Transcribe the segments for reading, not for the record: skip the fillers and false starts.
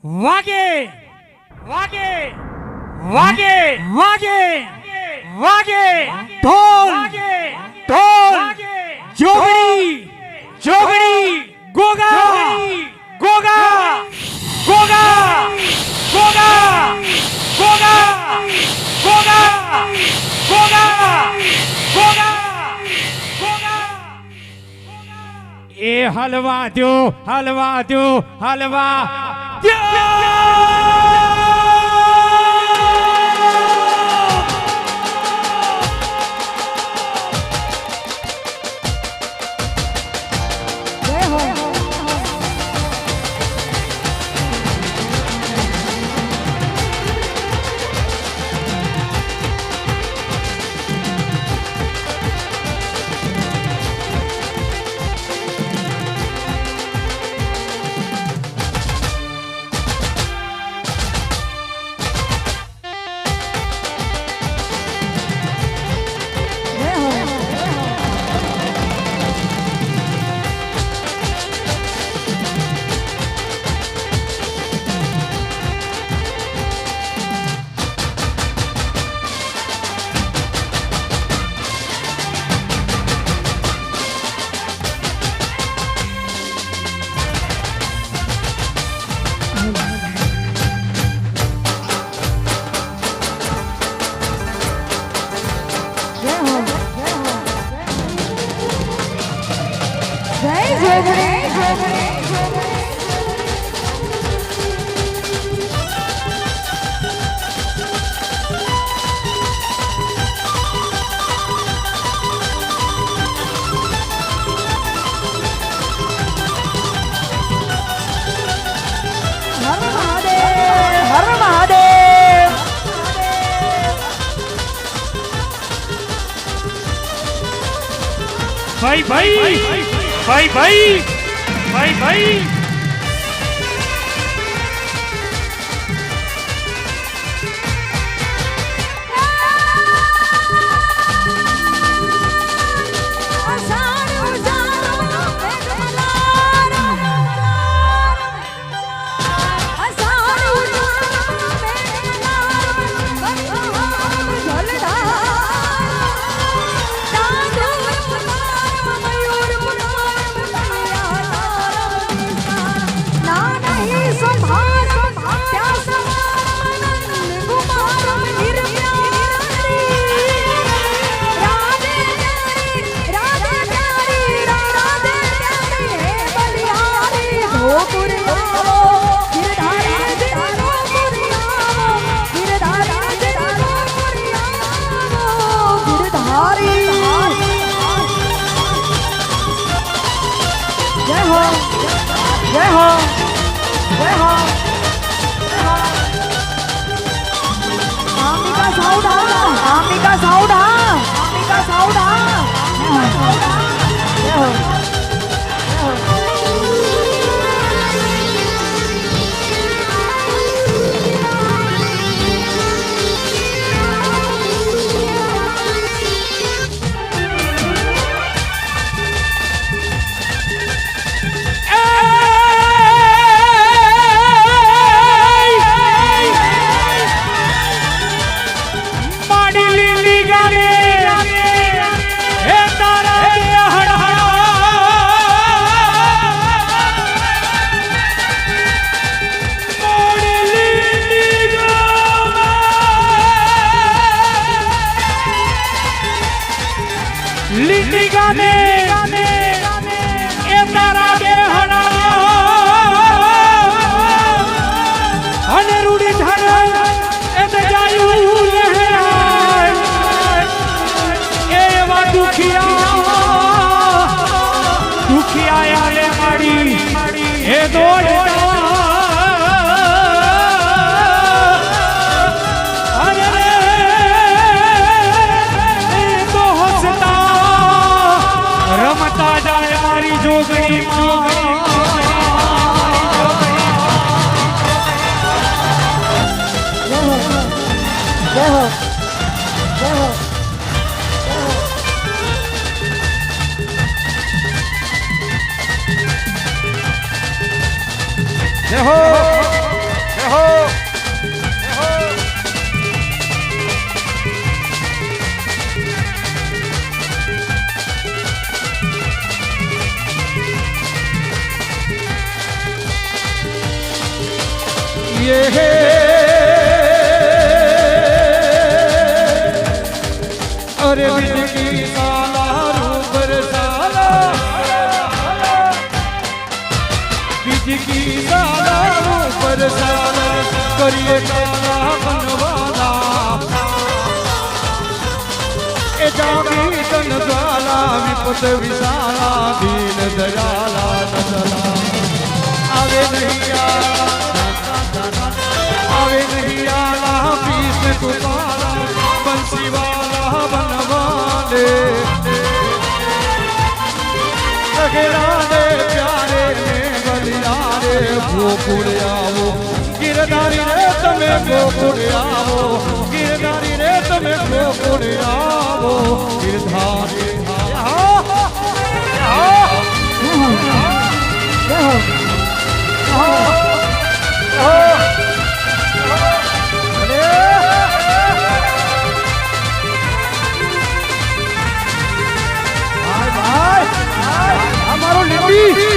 વાગે વાગે વાગે વાગે વાગે ઢોલ ઢોલ જોગણી જોગણી ગોગા ગોગા ગોગા ગોગા ગોગા ગોગા ગોગા ગોગા એ હલવા દો હલવા દો હલવા ભાઈ ભાઈ ભાઈ ભાઈ ભાઈ ભાઈ જય હો ये है अरे बिजली साला रूपर साला बिजली साला रूपर साला करिए काला बनवाला ए जागी तन ज्वाला विपत विशाला दीन दयाला नजला आवे नहीं आला पीस में पुकारा बंसी वाला बनवाले सगराने प्यारे में बलियारे वो पुड़ियावो गिरधारी रे तमें वो पुड़ियावो गिरधारी रे तमें वो पुड़ियावो गिरधारी हमारो लिपि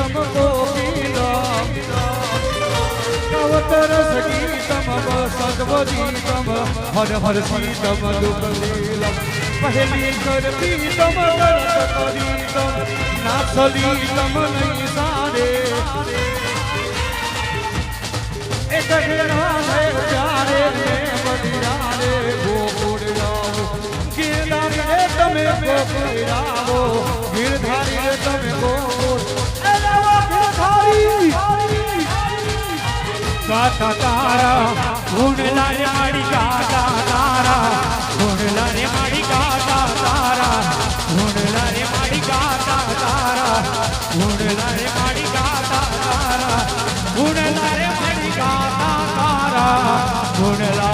गीतम कवतर सगीतम सगवदीतम हर हर सीतम दुखलीलम पहली कर पीतम गणत करीतम नासलीतम नहीं सारे एक है प्यारे में बदियारे वो पुड़ियावो गिरधारी रे तमें वो पुड़ियावो गिरधारी रे तमें वो गाता तारा ढूंढला रे माड़ी गाता तारा ढूंढला रे माड़ी गाता तारा ढूंढला रे माड़ी गाता तारा ढूंढला रे माड़ी गाता तारा ढूंढला रे माड़ी गाता तारा ढूंढला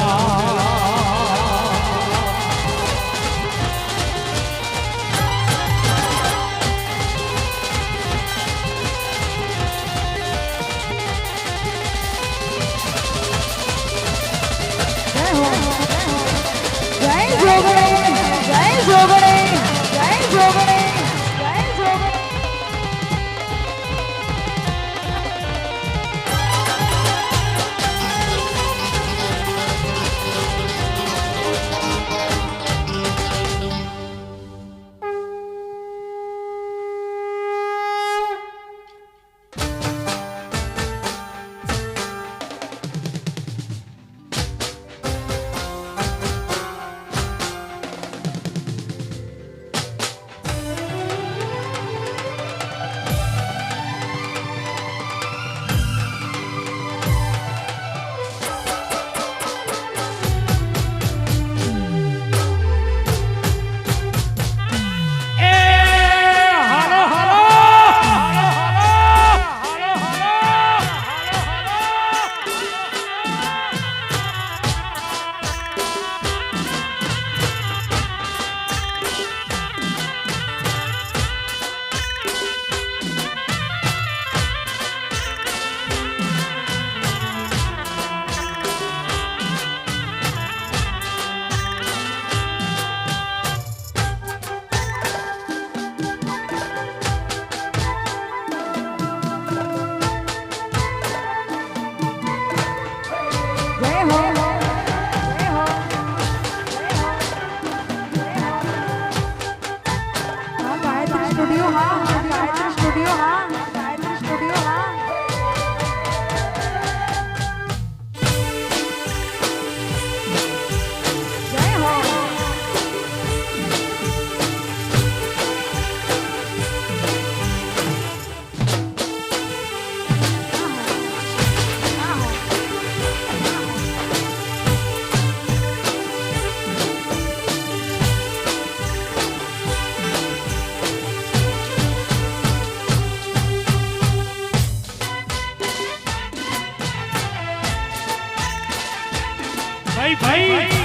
ભાઈ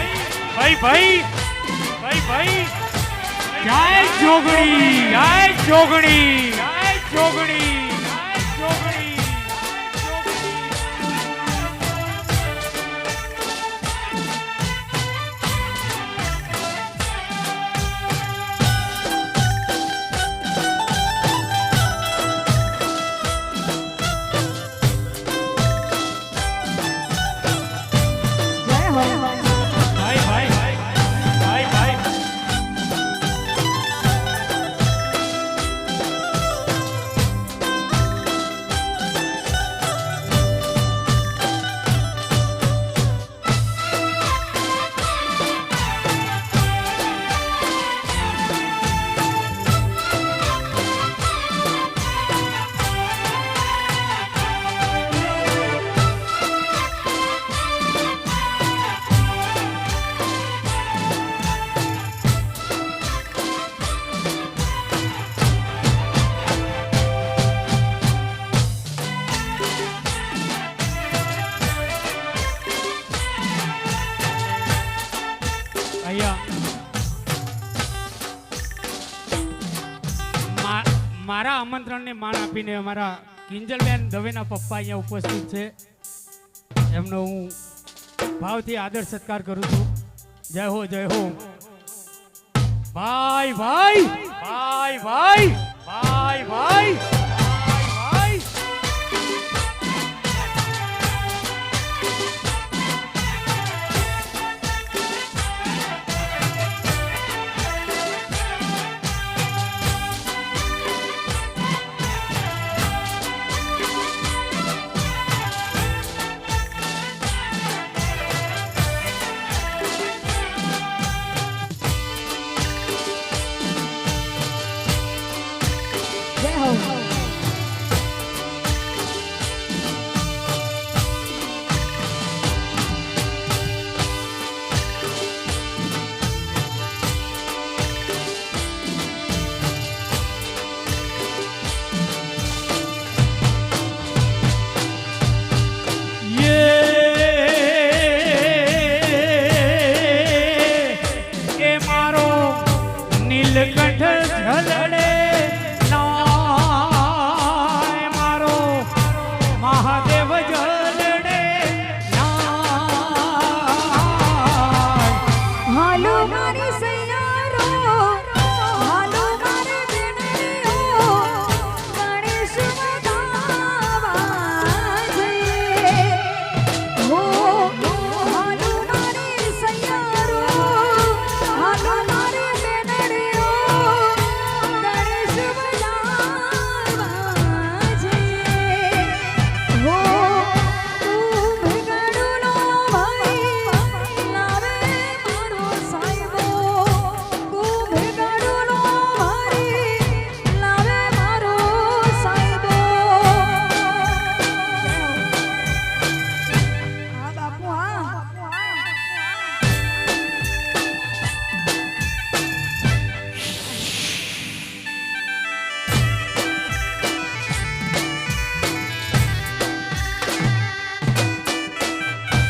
જય જોગણી જય જોગણી જય જોગણી જય જોગણી મારા આમંત્રણને માન આપીને અમારા કિંજલબેન દવેના પપ્પા અહીંયા ઉપસ્થિત છે એમનો હું ભાવથી આદર સત્કાર કરું છું જય હો ભાઈ ભાઈ ભાઈ ભાઈ ભાઈ ભાઈ ભાઈ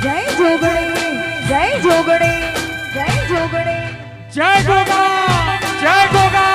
જય ગોગા જય ગોગા જય ગોગા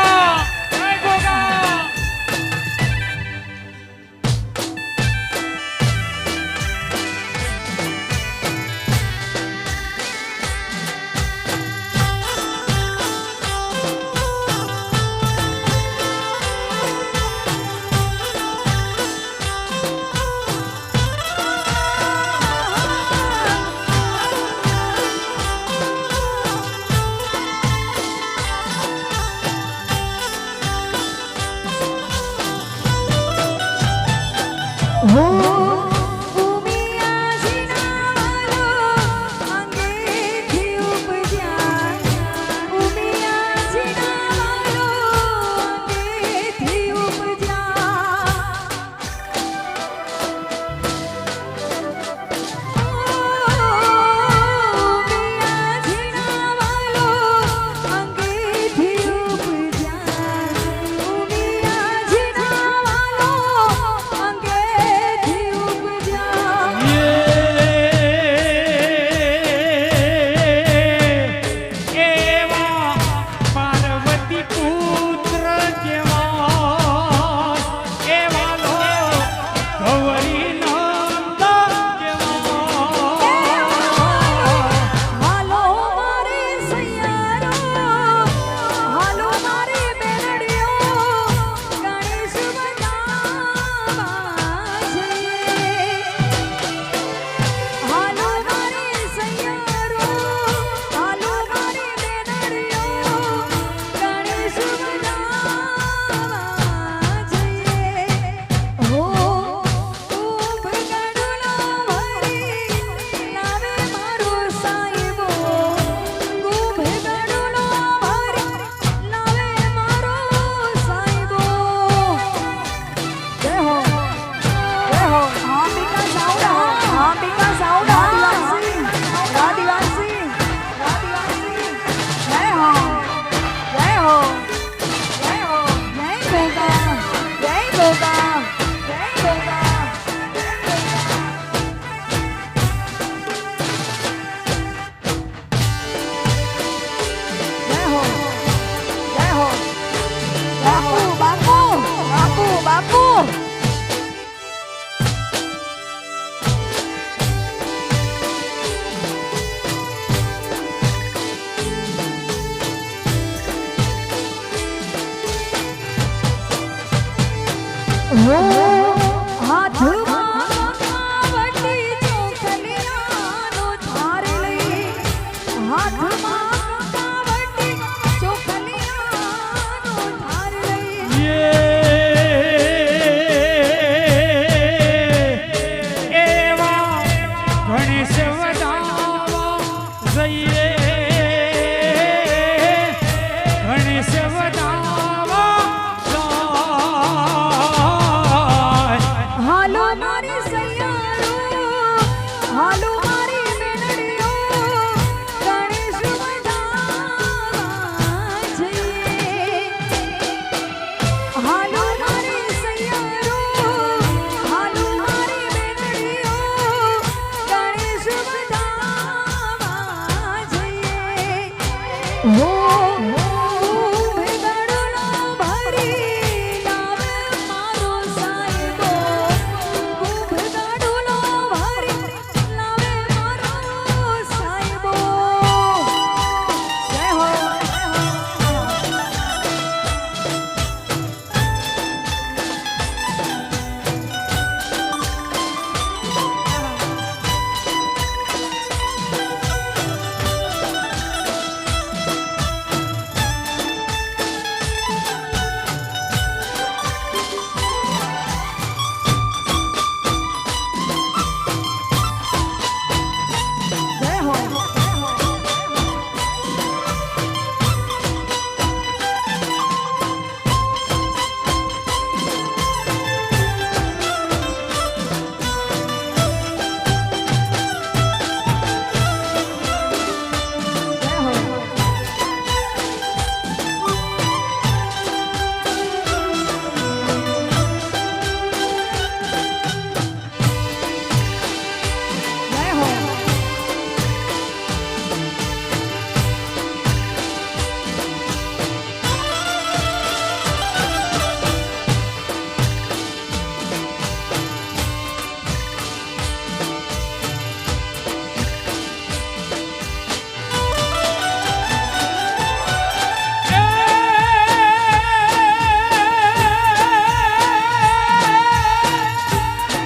હો હાથમાં કંકાવટી ચોખલિયાનો ધાર લઈ હાથમાં કંકાવટી ચોખલિયાનો ધાર લઈ એવા ગણેશ વધાવા જઈએ ગણેશ વધાવા જાય હાલો મારી સૈયારો હાલો મારી મેલડીઓ ગણેશ વધાવા જઈએ હાલો મારી સૈયારો હાલો મારી મેલડીઓ ગણેશ વધાવા જઈએ હો ભેગડનો ભરી લાવે મારો સાહેબો ભેગડનો ભરી લાવે મારો સાહેબો જય હો જય હો જય હો જય હો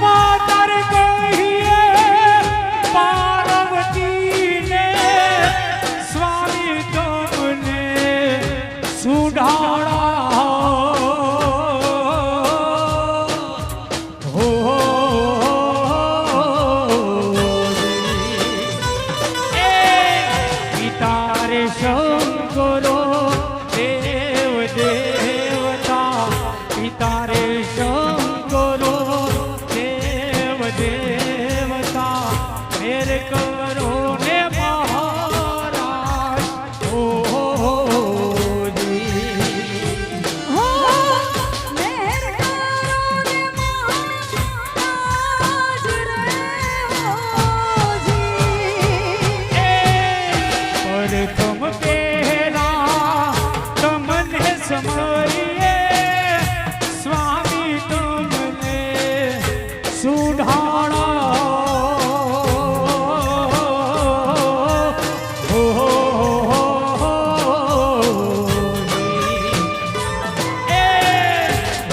માતર કહીએ પાર્વતીને સ્વામી તમને સુઢાણા હો એ પિતારે શંકરો દેવ દેવતા પિતારે શંકરો દેવ દેવતા મેર કરો ને મહારાજ ઓ હો મેર કરો ને મહારાજ રે હોજી પરકમ પેલા તમને સમયે સ્વામી તમને સુઢાણા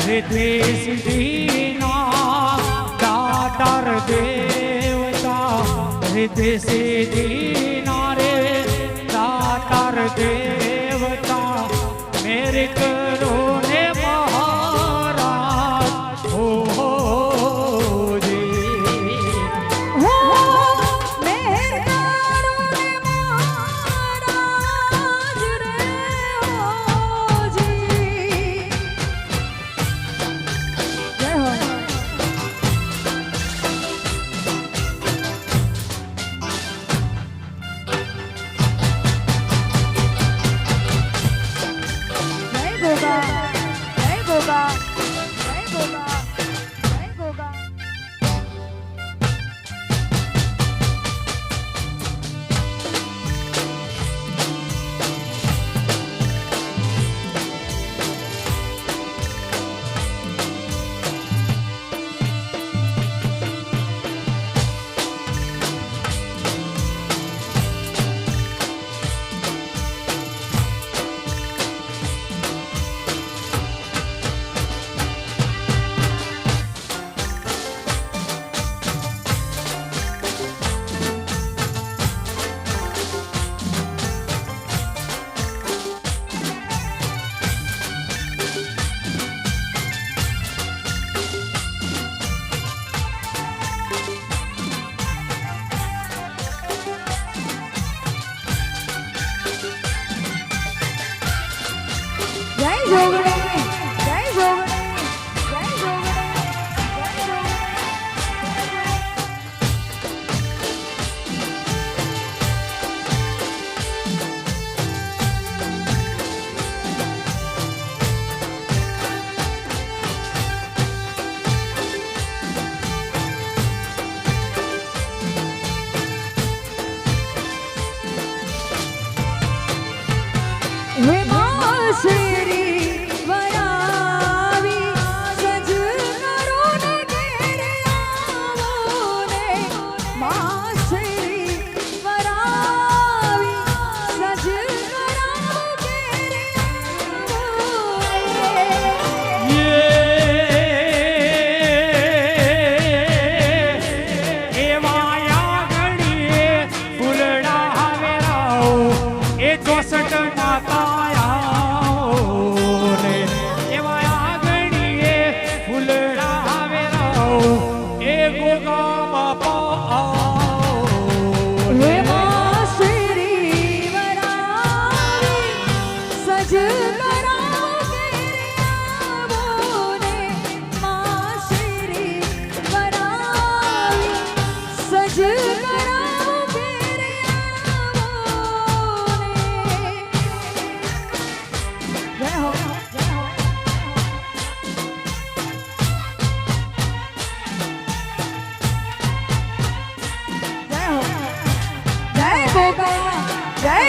રિદ્ધિ સિદ્ધિના દાતાર દેવતા રિદ્ધિ સિદ્ધિના રે દાતાર દેવતા મેર કરો ને મહારાજ હો હો મેર કરો ને મહારાજ રે હોજી જય હો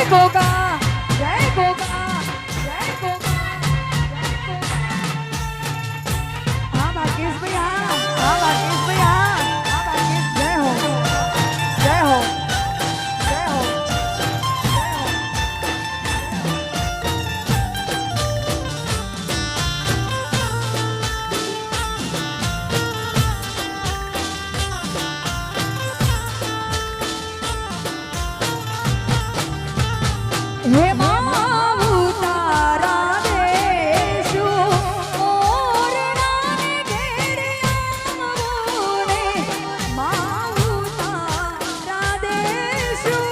ગોગા જય ગોગા જય ગોગા હા ભાગ્યેશ ભાઈ હા ભાગ્યેશ ભાઈ હા ભાગ્યેશ જય હો જય હો જય હો હે માવું તારા દેશું ઓરડાને ઘેરે આવું ને માવું તારા દેશું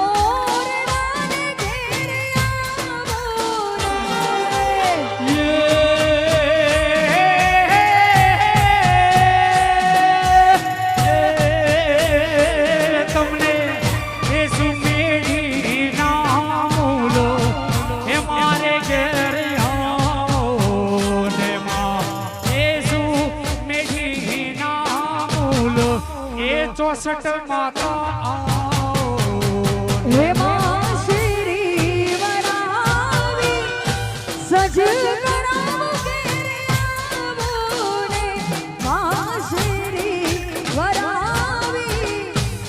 ઓરડાને ઘેરે આવું ને તમને એ સુમેઢી ના મૂલો એ મારે ઘેર આવો ને માં એ સુમેઢી ના મૂલો એ 64 માતા આવો હે માં શ્રી વરાવી સજ ગણાવું ઘેરે આવું ને માં શ્રી વરાવી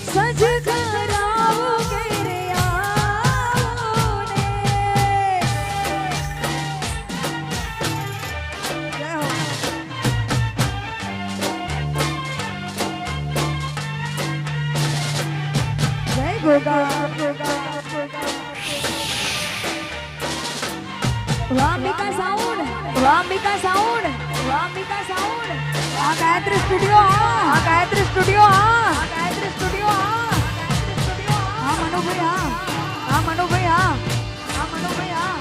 સજ કરાવું ઘેરે આવું ને જય હો જય ગોગા વાંબિકા સાઉન્ડ વાંબિકા સાઉન્ડ વાંબિકા સાઉન્ડ આ ગાયત્રી સ્ટુડિયો આ ગાયત્રી સ્ટુડિયો આ ગાયત્રી સ્ટુડિયો આ મનુભાઈ આ મનુભાઈ આ મનુભાઈ આ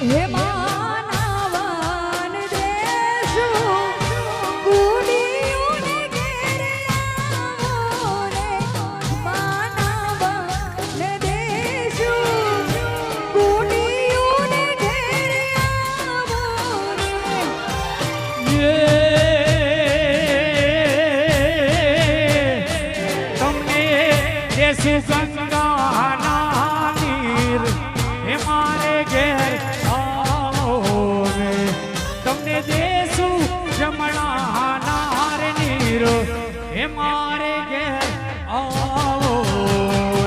હે માનવન દેશું ગુડીઓને ઘેરે આવો ને માનવન દેશું ગુડીઓને ઘેરે આવો ને તમને દેશું ગંગાના નીર એ મારે ઘેર આવો ને તમને દેશું જમણા નાર નીર એ મારે ઘેર આવો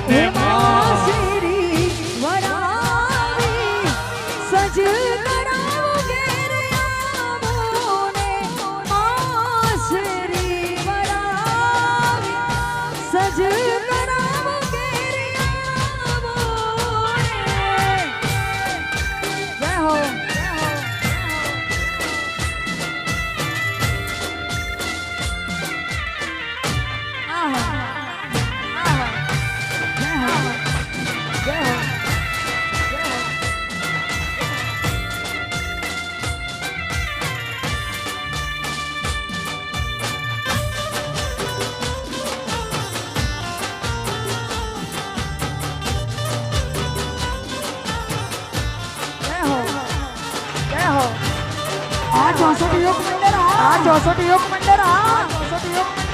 હે ને માં માં શ્રી વરાવી સજ કરાવું ઘેરે આવો ને માં શ્રી વરાવી સજ કરાવું ઘેરે આવો ને જય હો આ 64 યુગ મંડળ આ 64 યુગ મંડળ આ 64 યુગ